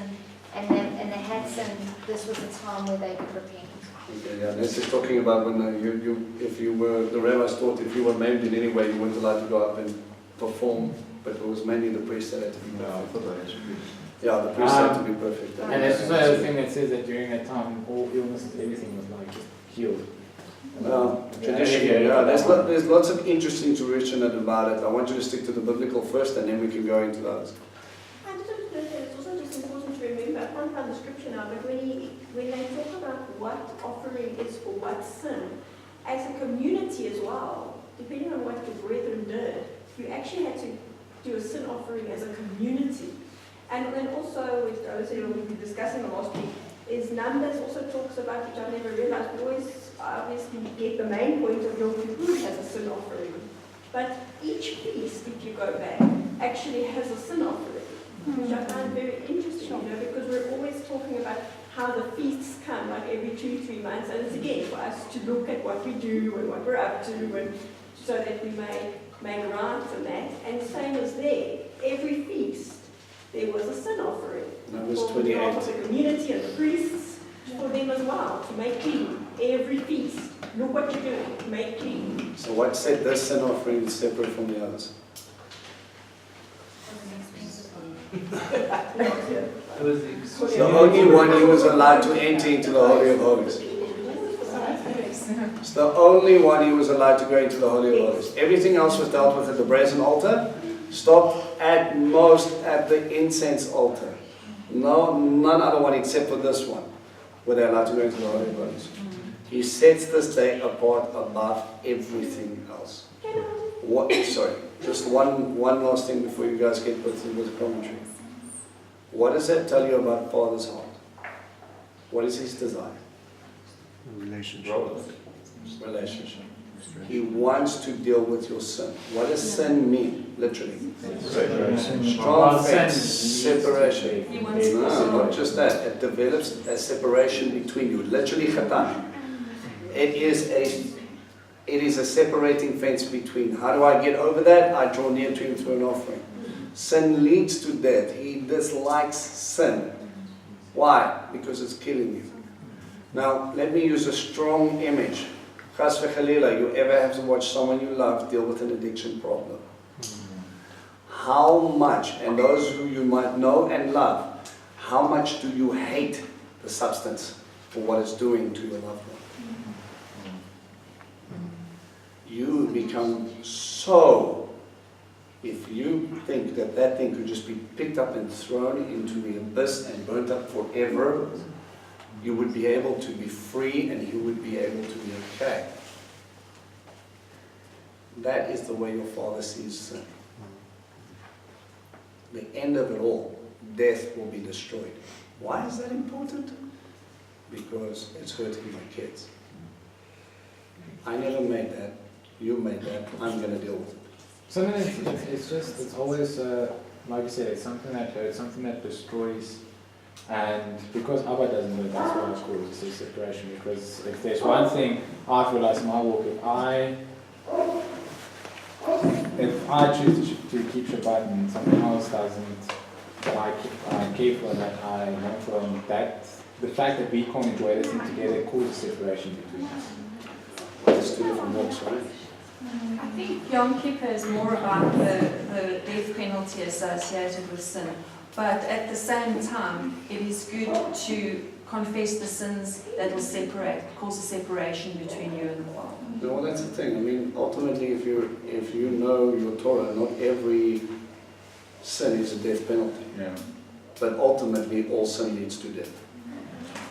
and they had sinned, this was the time where they could repent. Okay, yeah, this is talking about when if you were, the rabbis thought if you were maimed in any way, you weren't allowed to go up and perform, but it was mainly the priest that had to be perfect. Yeah, the priest had to be perfect. And that's also the thing that says that during that time, all illnesses, everything was like just healed. Well, tradition, yeah, there's lots of interesting to reach in it about it. I want you to stick to the biblical first and then we can go into those. I just want to say it's also just important to remember, I can't find the scripture now, but when he when they talk about what offering is for what sin, as a community as well, depending on what the brethren did, you actually had to do a sin offering as a community. And then also, with those who we were discussing the last week, is Numbers also talks about, which I never realized, we always obviously get the main point of Yom Kippur as a sin offering. But each feast, if you go back, actually has a sin offering, which I find very interesting, you know, because we're always talking about how the feasts come, like every 2-3 months, and it's again for us to look at what we do and what we're up to, and so that we may make right from that. And same as there, every feast, there was a sin offering. Numbers for the 28. of the community and the priests, for them as well, to make clean every feast. Look what you're doing, make clean. So what said this sin offering is separate from the others? It was The only one he was allowed to enter into the Holy of Holies. It's the only one he was allowed to go into the Holy of Holies. Everything else was dealt with at the brazen altar, stopped at most at the incense altar. No, none other one except for this one were they allowed to go into the Holy of Holies. He sets this day apart above everything else. What? Sorry, just one last thing before you guys get with the commentary. What does that tell you about Father's heart? What is his desire? Relationship. Relationship. He wants to deal with your sin. What does sin mean, literally? Strong faith, separation. No, not just that. It develops a separation between you. Literally, chatan. It is a separating fence between. How do I get over that? I draw near to him through an offering. Sin leads to death. He dislikes sin. Why? Because it's killing you. Now, let me use a strong image. Chas v'chalila, you ever have to watch someone you love deal with an addiction problem. How much, and those who you might know and love, how much do you hate the substance for what it's doing to your loved one? You become so, if you think that that thing could just be picked up and thrown into the abyss and burnt up forever, you would be able to be free and you would be able to be okay. That is the way your Father sees sin. The end of it all, death will be destroyed. Why is that important? Because it's hurting my kids. I never made that. You made that. I'm going to deal with it. Something it's always, like you said, it's something that hurts, something that destroys. And because Abba doesn't know, that's why it's called a separation. Because if there's one thing I've realized in my walk, if I choose to keep Shabbat and someone else doesn't, that I'm careful and that I learn from that, the fact that we can't enjoy this thing together causes separation between us. It's two different books, right? I think Yom Kippur is more about the death penalty associated with sin. But at the same time, it is good to confess the sins that will cause a separation between you and the Father. No, well, that's the thing. I mean, ultimately, if you know your Torah, not every sin is a death penalty. Yeah. But ultimately, all sin leads to death.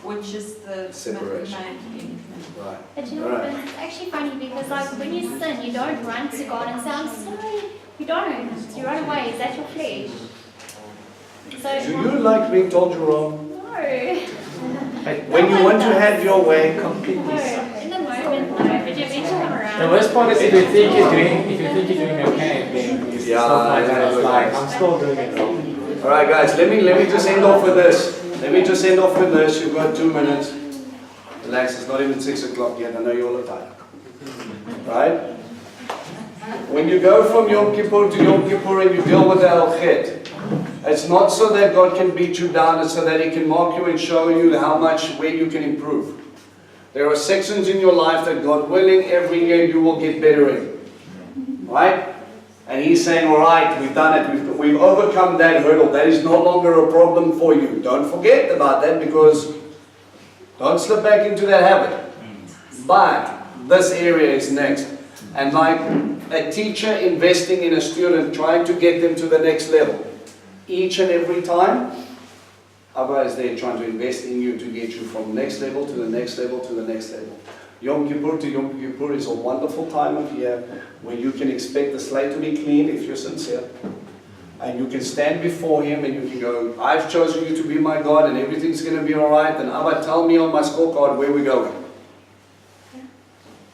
Which is the separation. main Right. But you know, Right. but it's actually funny because like when you sin, you don't run to God and say, I'm sorry. You don't. You run away. Is that your flesh? So, Do you like being told you're wrong? no. When you want to have your way, completely. No. In the moment, no. But you eventually come around. The worst part is if you think you're doing okay, then you still find out it's like, I'm still doing it wrong. All right, guys. Let me just end off with this. You've got 2 minutes. Relax. It's not even 6 o'clock yet. I know you're all tired. Right? When you go from Yom Kippur to Yom Kippur and you deal with the El Chet, it's not so that God can beat you down, it's so that He can mark you and show you where you can improve. There are sections in your life that God willing, every year you will get better in. Right? And He's saying, all right, we've done it. We've overcome that hurdle. That is no longer a problem for you. Don't forget about that, because don't slip back into that habit. But this area is next. And like a teacher investing in a student, trying to get them to the next level, each and every time, Abba is there trying to invest in you to get you from next level to the next level to the next level. Yom Kippur to Yom Kippur is a wonderful time of year where you can expect the slate to be clean if you're sincere. And you can stand before Him and you can go, I've chosen you to be my God and everything's going to be alright. And Abba, tell me on my scorecard where we're going.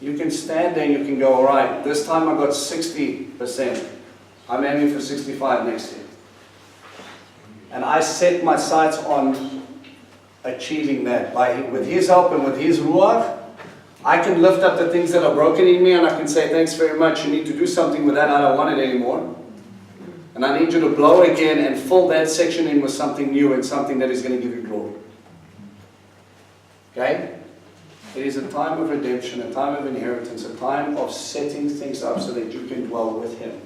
You can stand there and you can go, alright, this time I got 60%. I'm aiming for 65 next year. And I set my sights on achieving that. With His help and with His ruach, I can lift up the things that are broken in me and I can say, thanks very much, you need to do something with that, I don't want it anymore. And I need you to blow again and fill that section in with something new and something that is going to give you glory. Okay? It is a time of redemption, a time of inheritance, a time of setting things up so that you can dwell with Him.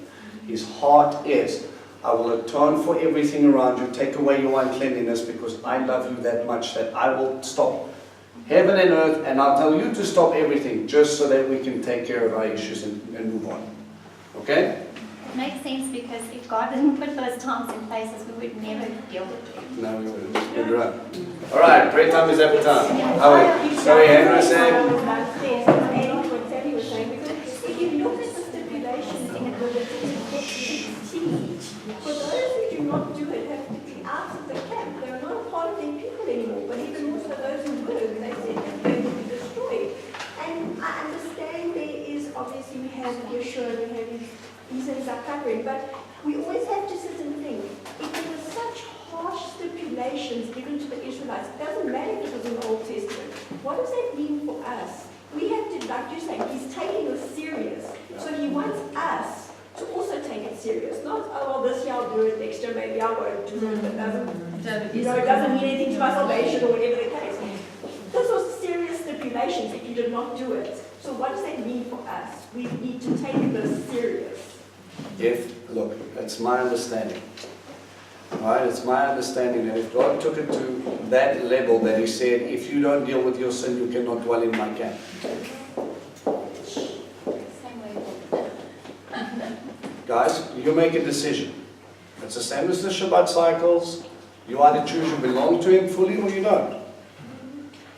His heart is, I will atone for everything around you, take away your uncleanliness because I love you that much that I will stop heaven and earth and I'll tell you to stop everything just so that we can take care of our issues and move on. Okay? It makes sense because if God didn't put those times in places, we would never deal with them. No, we wouldn't. Good run. Alright, prayer time is every time. Sorry, Henry said. If you look at the stipulations in Leviticus 16, for those who do not do it have to be out of the camp. They're not a part of their people anymore, but even also those who were, they said that they would be destroyed. And I understand there is, obviously we have Yeshua, we have these things are covering, but we always have to sit and think, if there were such harsh stipulations given to the Israelites, it doesn't matter if it was in the Old Testament, what does that mean for us? We have to, like you say, He's taking us serious. So He wants us to also take it serious. Not, oh, well, this year I'll do it, next year maybe I won't do it. It doesn't, it doesn't mean anything to my salvation or whatever the case. Those are serious stipulations if you did not do it. So what does that mean for us? We need to take this serious. Look, that's my understanding. Alright, it's my understanding that if God took it to that level that He said, if you don't deal with your sin, you cannot dwell in my camp. Guys, you make a decision. It's the same as the Shabbat cycles. You either choose you belong to Him fully or you don't.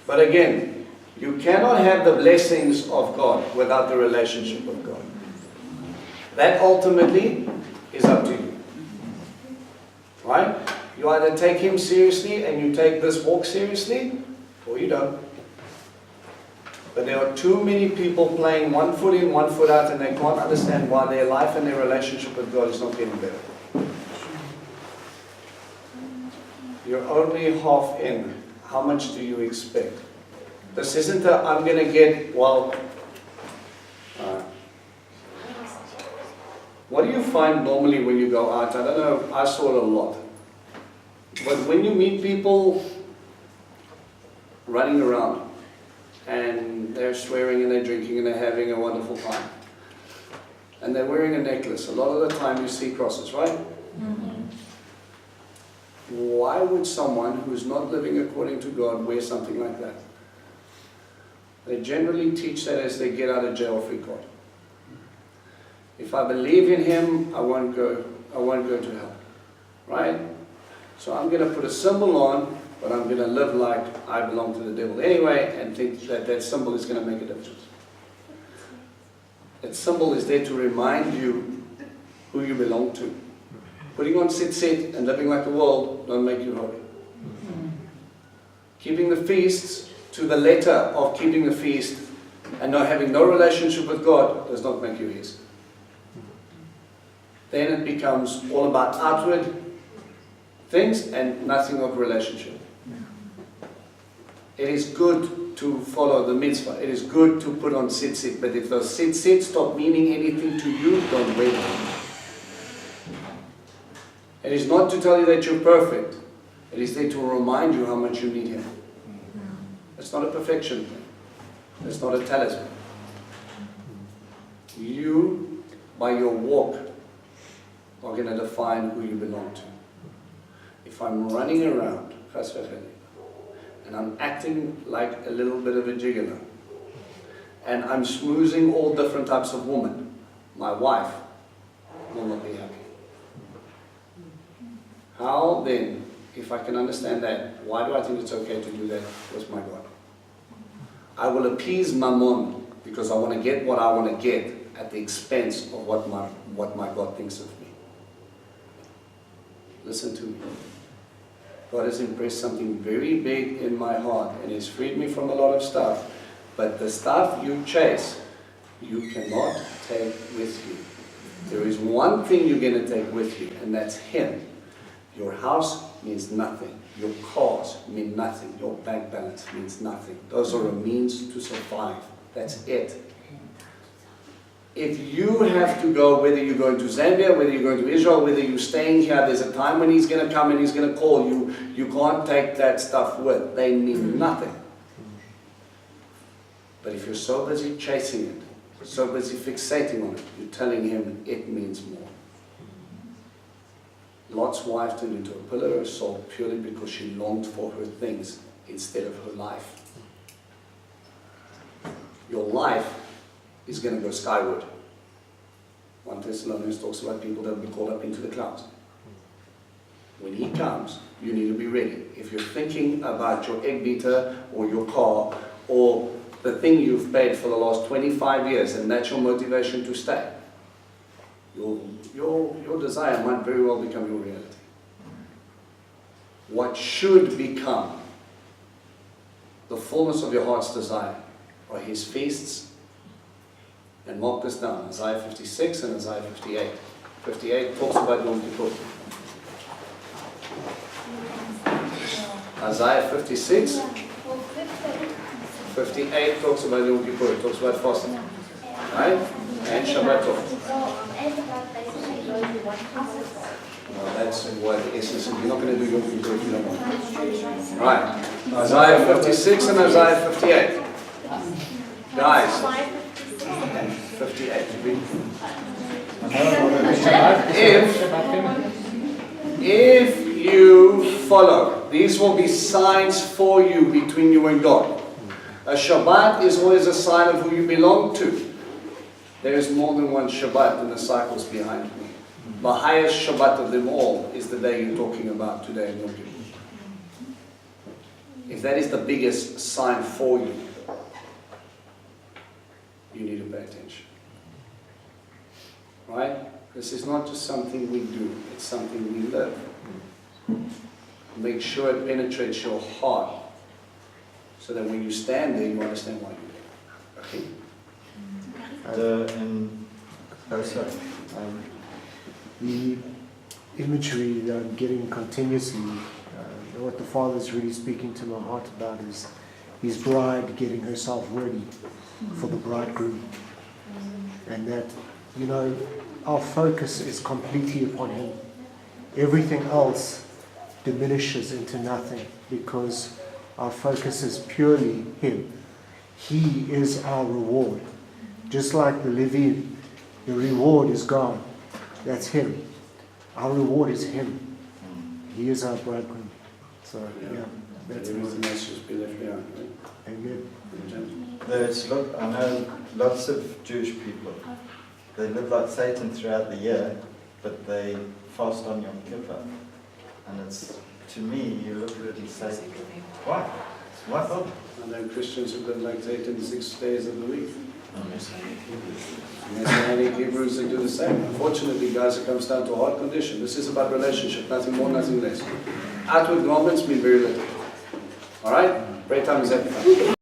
But again, you cannot have the blessings of God without the relationship of God. That ultimately is up to you. Right? You either take Him seriously and you take this walk seriously, or you don't. But there are too many people playing one foot in, one foot out, and they can't understand why their life and their relationship with God is not getting better. You're only half in. How much do you expect? This isn't a, I'm going to get, well, what do you find normally when you go out? I don't know, I saw it a lot. But when you meet people running around and they're swearing and they're drinking and they're having a wonderful time and they're wearing a necklace, a lot of the time you see crosses, right? Mm-hmm. Why would someone who's not living according to God wear something like that? They generally teach that as they get out of jail free card. If I believe in Him, I won't go to hell. Right? So I'm going to put a symbol on, but I'm going to live like I belong to the devil anyway and think that that symbol is going to make a difference. That symbol is there to remind you who you belong to. Putting on sit and living like the world don't make you holy. Keeping the feasts to the letter of keeping the feast and not having no relationship with God does not make you His. Then it becomes all about outward things and nothing of relationship. It is good to follow the mitzvah. It is good to put on sit. But if those sit stop meaning anything to you, don't wear them. It is not to tell you that you're perfect. It is there to remind you how much you need Him. It's not a perfection thing. It's not a talisman. You, by your walk, are going to define who you belong to. If I'm running around, and I'm acting like a little bit of a gigolo, and I'm schmoozing all different types of women, my wife will not be happy. How then if I can understand that, why do I think it's okay to do that with my God? I will appease Mammon because I want to get what I want to get at the expense of what my God thinks of me. Listen to me. God has impressed something very big in my heart and He's freed me from a lot of stuff. But the stuff you chase, you cannot take with you. There is one thing you're going to take with you, and that's Him. Your house means nothing. Your cars mean nothing. Your bank balance means nothing. Those are a means to survive. That's it. If you have to go, whether you're going to Zambia, whether you're going to Israel, whether you're staying here, there's a time when He's going to come and He's going to call you. You can't take that stuff with. They mean nothing. But if you're so busy chasing it, so busy fixating on it, you're telling Him it means more. Lot's wife turned into a pillar of salt purely because she longed for her things instead of her life. Your life is going to go skyward. 1 Thessalonians talks about people that will be called up into the clouds. When He comes, you need to be ready. If you're thinking about your egg beater or your car or the thing you've paid for the last 25 years and that's your motivation to stay, your desire might very well become your reality. What should become the fullness of your heart's desire are His feasts. And mark this down, Isaiah 56 and Isaiah 58. 58 talks about Yom Kippur. Isaiah 56, 58 talks about Yom Kippur, it talks about fasting. Right? And Shabbat talks. Well, that's what the essence is. You're not going to do Yom Kippur if you don't want. Right. Isaiah 56 and Isaiah 58. Guys. 58. If you follow, these will be signs for you between you and God. A Shabbat is always a sign of who you belong to. There is more than one Shabbat in the cycles behind me. The highest Shabbat of them all is the day you're talking about today in Yom Kippur. If that is the biggest sign for you, you need to pay attention. Right? This is not just something we do, it's something we live. Make sure it penetrates your heart so that when you stand there, you understand why you're there. Okay? The imagery that I'm getting continuously, what the Father is really speaking to my heart about is His bride getting herself ready for the bridegroom. And that, you know, our focus is completely upon Him. Everything else diminishes into nothing because our focus is purely Him. He is our reward. Just like the Levine, the reward is gone. That's Him. Our reward is Him. He is our bridegroom. So, yeah, that's the message be left behind. Amen. I know lots of Jewish people. They live like Satan throughout the year, but they fast on Yom Kippur. And it's, to me, you look at it and say, why? Why bother? And then Christians who live like Satan 6 days of the week. Messianic Hebrews that do the same. Unfortunately, guys, it comes down to a heart condition. This is about relationship, nothing more, nothing less. Outward garments mean very little. Alright? Prayer time is everything.